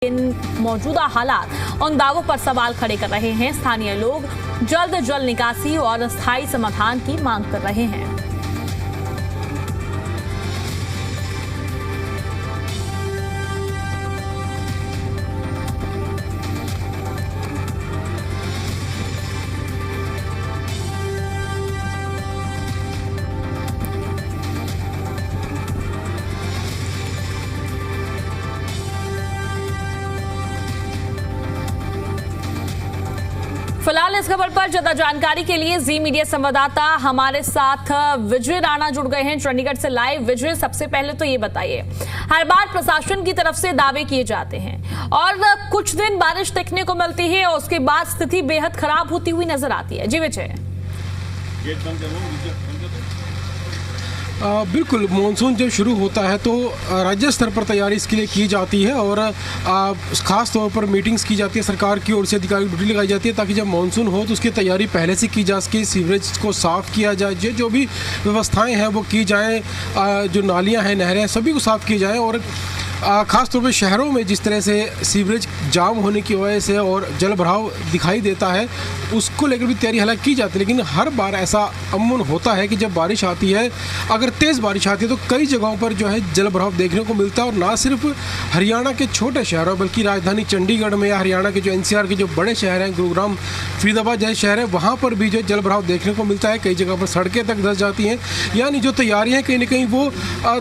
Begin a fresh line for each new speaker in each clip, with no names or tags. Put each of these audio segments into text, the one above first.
इन मौजूदा हालात उन दावों पर सवाल खड़े कर रहे हैं। स्थानीय लोग जल्द जल निकासी और स्थायी समाधान की मांग कर रहे हैं। फिलहाल इस खबर पर ज्यादा जानकारी के लिए जी मीडिया संवाददाता हमारे साथ विजय राणा जुड़ गए हैं चंडीगढ़ से लाइव। विजय, सबसे पहले तो ये बताइए, हर बार प्रशासन की तरफ से दावे किए जाते हैं और कुछ दिन बारिश देखने को मिलती है और उसके बाद स्थिति बेहद खराब होती हुई नजर आती है। जी विजय।
बिल्कुल, मानसून जब शुरू होता है तो राज्य स्तर पर तैयारी इसके लिए की जाती है और ख़ास तौर पर मीटिंग्स की जाती है, सरकार की ओर से अधिकारी ड्यूटी लगाई जाती है ताकि जब मानसून हो तो उसकी तैयारी पहले से की जा सके, सीवरेज को साफ़ किया जाए, जो भी व्यवस्थाएं हैं वो की जाएँ, जो नालियाँ हैं, नहरें हैं, सभी को साफ़ की जाए। और ख़ास तौर पे शहरों में जिस तरह से सीवरेज जाम होने की वजह से और जल भराव दिखाई देता है, उसको लेकर भी तैयारी हालांकि की जाती है, लेकिन हर बार ऐसा अमूमन होता है कि जब बारिश आती है, अगर तेज़ बारिश आती है तो कई जगहों पर जो है जल भराव देखने को मिलता है। और ना सिर्फ हरियाणा के छोटे शहरों बल्कि राजधानी चंडीगढ़ में या हरियाणा के जो NCR के जो बड़े शहर हैं, गुरुग्राम, फरीदाबाद जैसे शहर हैं, वहाँ पर भी जो जल भराव देखने को मिलता है। कई जगह पर सड़कें तक धंस जाती हैं, यानी जो तैयारियाँ कहीं ना कहीं वो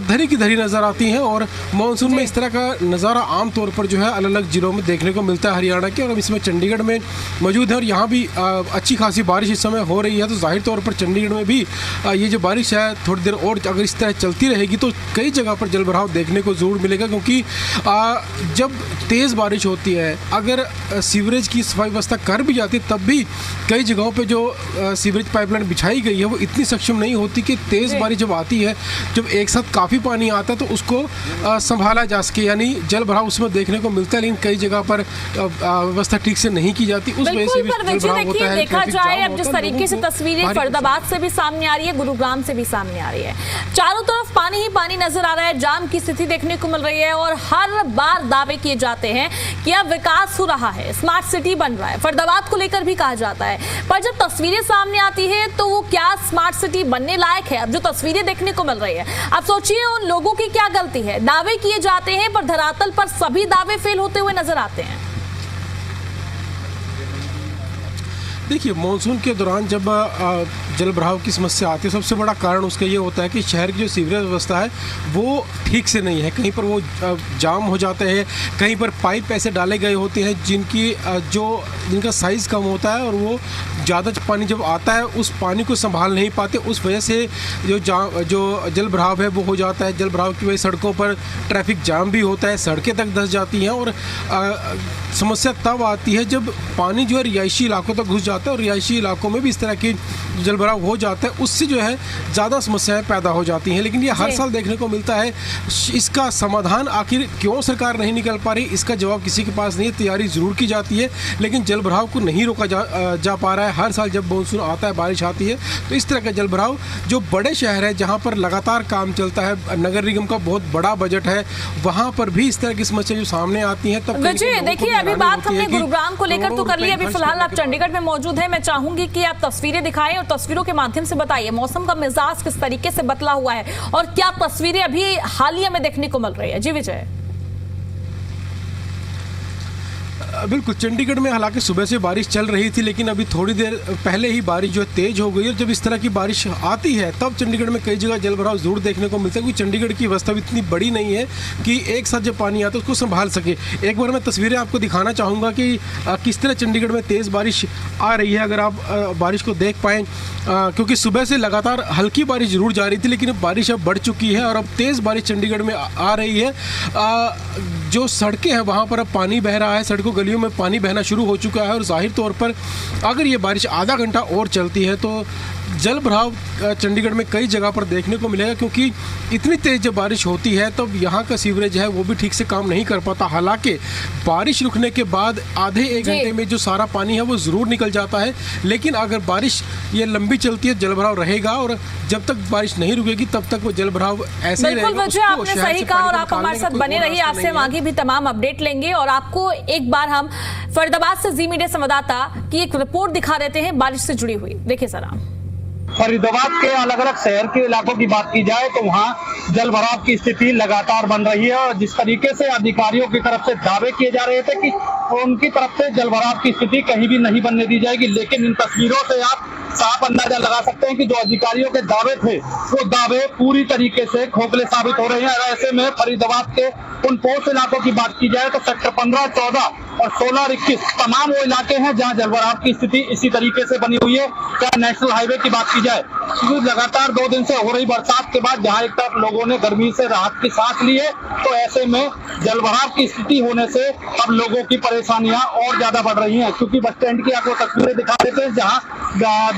धरी की धरी नज़र आती हैं। और मानसून में इस तरह का नज़ारा आमतौर पर जो है अलग अलग जिलों में देखने को मिलता है हरियाणा के, और इसमें चंडीगढ़ में मौजूद है और यहाँ भी अच्छी खासी बारिश इस समय हो रही है। तो जाहिर तौर पर चंडीगढ़ में भी ये जो बारिश है थोड़ी देर और अगर इस तरह चलती रहेगी तो कई जगह पर जल भराव देखने को ज़रूर मिलेगा, क्योंकि जब तेज़ बारिश होती है, अगर सीवरेज की सफाई व्यवस्था कर भी जाती है तब भी कई जगहों पर जो सीवरेज पाइपलाइन बिछाई गई है वो इतनी सक्षम नहीं होती कि तेज़ बारिश जब आती है, जब एक साथ काफ़ी पानी आता है तो उसको संभाला जा सके, यानी जल भराव उसमें देखने को मिलता है। लेकिन कई जगह पर व्यवस्था ठीक से नहीं की जाती, उस वजह से भी जल भराव होता है।
देखा जाए अब जिस तरीके से तस्वीरें फरीदाबाद से भी सामने आ रही है, गुरुग्राम से भी सामने आ रही है, चारों तरफ पानी ही पानी नजर आ रहा है, जाम की स्थिति देखने को मिल रही है और हर बार दावे किए जाते हैं कि अब विकास हो रहा है, स्मार्ट सिटी बन रहा है, फरीदाबाद को लेकर भी कहा जाता है, पर जब तस्वीरें सामने आती है तो वो क्या स्मार्ट सिटी बनने लायक है? अब जो तस्वीरें देखने को मिल रही है, अब सोचिए उन लोगों की क्या गलती है, दावे किए जाते हैं पर धरातल पर सभी दावे फेल होते हुए नजर आते हैं।
देखिए, मानसून के दौरान जब जल भराव की समस्या आती है, सबसे बड़ा कारण उसका ये होता है कि शहर की जो सीवरेज व्यवस्था है वो ठीक से नहीं है। कहीं पर वो जाम हो जाते हैं, कहीं पर पाइप ऐसे डाले गए होते हैं जिनका साइज़ कम होता है और वो ज़्यादा पानी जब आता है उस पानी को संभाल नहीं पाते, उस वजह से जो जल भराव है वो हो जाता है। जल भराव की वजह से सड़कों पर ट्रैफिक जाम भी होता है, सड़कें तक धंस जाती हैं और समस्या तब आती है जब पानी जो है रिहायशी इलाकों तक घुस जाता है और रिहायशी इलाकों में भी इस तरह की जल भराव हो जाता है, उससे जो है ज़्यादा समस्याएं पैदा हो जाती हैं। लेकिन ये हर साल देखने को मिलता है। इसका समाधान आखिर क्यों सरकार नहीं निकल पा रही, इसका जवाब किसी के पास नहीं है। तैयारी ज़रूर की जाती है लेकिन जल भराव को नहीं रोका जा पा रहा है। हर साल जब मानसून आता है, बारिश आती है तो इस तरह का जल भराव जो बड़े शहर है जहाँ पर लगातार काम चलता है, नगर निगम का बहुत बड़ा बजट है, वहाँ पर भी इस तरह की समस्या जो सामने आती है। तब
देखिए, अभी बात हमने गुरुग्राम को लेकर तो कर ली, अभी फिलहाल आप चंडीगढ़ में मौजूद है। मैं चाहूंगी कि आप तस्वीरें दिखाएं और तस्वीरों के माध्यम से बताइए मौसम का मिजाज किस तरीके से बदला हुआ है और क्या तस्वीरें अभी हालिया में देखने को मिल रही है। जी विजय।
बिल्कुल, चंडीगढ़ में हालांकि सुबह से बारिश चल रही थी लेकिन अभी थोड़ी देर पहले ही बारिश जो है तेज़ हो गई और जब इस तरह की बारिश आती है तब चंडीगढ़ में कई जगह जल भराव जरूर देखने को मिलता है, क्योंकि चंडीगढ़ की व्यवस्था भी इतनी बड़ी नहीं है कि एक साथ जब पानी आता है उसको संभाल सके। एक बार मैं तस्वीरें आपको दिखाना चाहूँगा कि किस तरह चंडीगढ़ में तेज़ बारिश आ रही है, अगर आप बारिश को देख पाएँ, क्योंकि सुबह से लगातार हल्की बारिश जरूर जा रही थी लेकिन बारिश अब बढ़ चुकी है और अब तेज़ बारिश चंडीगढ़ में आ रही है। जो सड़कें हैं वहाँ पर अब पानी बह रहा है, सड़कों गलियों में पानी बहना शुरू हो चुका है और जाहिर तौर पर अगर ये बारिश आधा घंटा और चलती है तो जल भराव चंडीगढ़ में कई जगह पर देखने को मिलेगा, क्योंकि इतनी तेज जब बारिश होती है तब यहाँ का सीवरेज है वो भी ठीक से काम नहीं कर पाता। हालांकि बारिश रुकने के बाद आधे एक घंटे में जो सारा पानी है वो ज़रूर निकल जाता है, लेकिन अगर बारिश ये लंबी चलती है जल भराव रहेगा, और जब तक बारिश नहीं रुकेगी तब तक वो जल भराव ऐसे ही रहेगा।
बिल्कुल वजह आपने सही कहा और आप हमारे साथ बने रहिए, आपसे हम आगे भी तमाम अपडेट लेंगे। और आपको एक बार हम फरीदाबाद से जी मीडिया संवाददाता की एक रिपोर्ट दिखा देते हैं बारिश से जुड़ी हुई, देखिए जरा।
फरीदाबाद के अलग अलग शहर के इलाकों की बात की जाए तो वहाँ जल भराव की स्थिति लगातार बन रही है, और जिस तरीके से अधिकारियों की तरफ से दावे किए जा रहे थे कि उनकी तरफ से जल भराव की स्थिति कहीं भी नहीं बनने दी जाएगी, लेकिन इन तस्वीरों से आप साफ अंदाजा लगा सकते हैं कि जो अधिकारियों के दावे थे वो दावे पूरी तरीके से खोखले साबित हो रहे हैं। ऐसे में फरीदाबाद के उन पोस्ट इलाकों की बात की जाए तो सेक्टर 15, 14 और 16 और 21 तमाम वो इलाके हैं जहां जलभराव की स्थिति इसी तरीके से बनी हुई है। क्या नेशनल हाईवे की बात की जाए, लगातार 2 दिन से हो रही बरसात के बाद जहां एक तरफ लोगों ने गर्मी से राहत की सांस ली है, तो ऐसे में जलभराव की स्थिति होने से अब लोगों की परेशानियां और ज्यादा बढ़ रही हैं। क्योंकि बस स्टैंड की आपको तस्वीरें दिखा देते हैं, जहाँ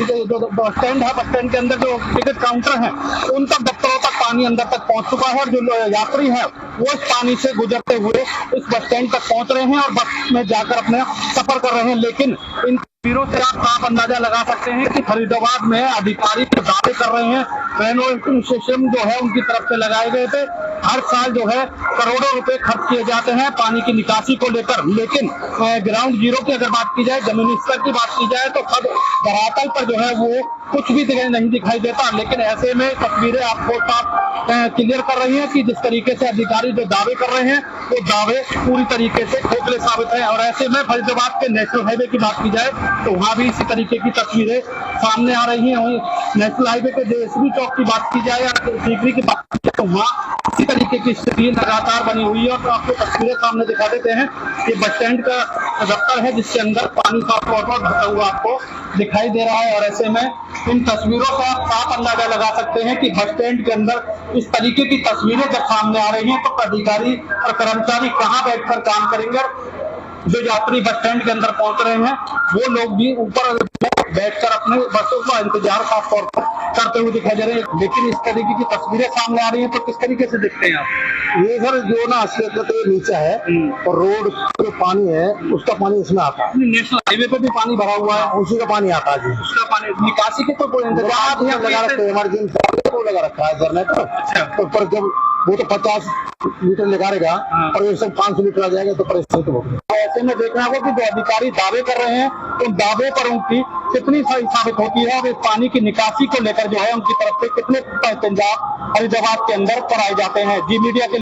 बस स्टैंड है, बस स्टैंड के अंदर जो टिकट काउंटर है उन तक दफ्तरों तक पानी अंदर तक पहुंच चुका है, और जो यात्री है वो इस पानी से गुजरते हुए इस बस स्टैंड तक पहुंच रहे हैं और बस में जाकर अपने सफर कर रहे हैं। लेकिन इन तस्वीरों से आप साफ अंदाजा लगा सकते हैं कि फरीदाबाद में अधिकारी जो दावे कर रहे हैं रेनोवेशन सिस्टम जो है उनकी तरफ से लगाए गए थे। हर साल जो है करोड़ों रुपए खर्च किए जाते हैं पानी की निकासी को लेकर, लेकिन ग्राउंड जीरो की अगर बात की जाए, जमीनी स्तर की बात की जाए तो खद धरातल पर जो है वो कुछ भी नहीं दिखाई देता। लेकिन ऐसे में तस्वीरें आपको साफ क्लियर कर रही हैं कि जिस तरीके से अधिकारी जो दावे कर रहे हैं वो दावे पूरी तरीके से खोखले साबित हैं। और ऐसे में फरीदाबाद के नेशनल हाईवे की बात की जाए तो वहाँ भी इसी तरीके की तस्वीरें सामने आ रही हैं। वहीं नेशनल हाईवे के जेएसबी चौक की बात की जाए या सीकरी की बात की जाए तो वहाँ इसी तरीके की स्थिति लगातार बनी हुई है। और आपको तस्वीरें सामने दिखा देते हैं, ये बस स्टैंड का दफ्तर है जिसके अंदर पानी साफ तौर पर भरा हुआ आपको दिखाई दे रहा है। और ऐसे में इन तस्वीरों से आप साफ अंदाजा लगा सकते हैं कि बस स्टैंड के अंदर इस तरीके की तस्वीरें जब सामने आ रही हैं तो अधिकारी और कर्मचारी कहाँ बैठकर काम करेंगे। जो यात्री बस स्टैंड के अंदर पहुंच रहे हैं वो लोग भी ऊपर बैठकर अपने बसों का इंतजार साफ तौर पर करते हुए दिखाई दे रहे हैं। लेकिन इस तरीके की तस्वीरें सामने आ रही हैं तो किस तरीके से दिखते हैं आप?
ये सर जो ना 80 मीटर नीचे है और रोड जो पानी है उसका पानी इसमें आता है।
नेशनल हाईवे पे भी पानी भरा हुआ है,
उसी का पानी आता है जी।
उसका पानी निकासी के तो कोई इंतजाम
लगा रखते हैं, इमरजेंसी को लगा रखा है जनरेटर।
अच्छा।
तो पर जब वो तो 50 लीटर निकालेगा और ये सब 500 लीटर आ जाएगा तो परेशानी तो होगी।
ऐसे में देखना होगा कि जो अधिकारी दावे कर रहे हैं उन दावे पर उनकी कितनी सही साबित होती है और इस पानी की निकासी को लेकर जो है उनकी तरफ से कितने पंजाब फरीदाबाद के अंदर कराए जाते हैं। जी मीडिया के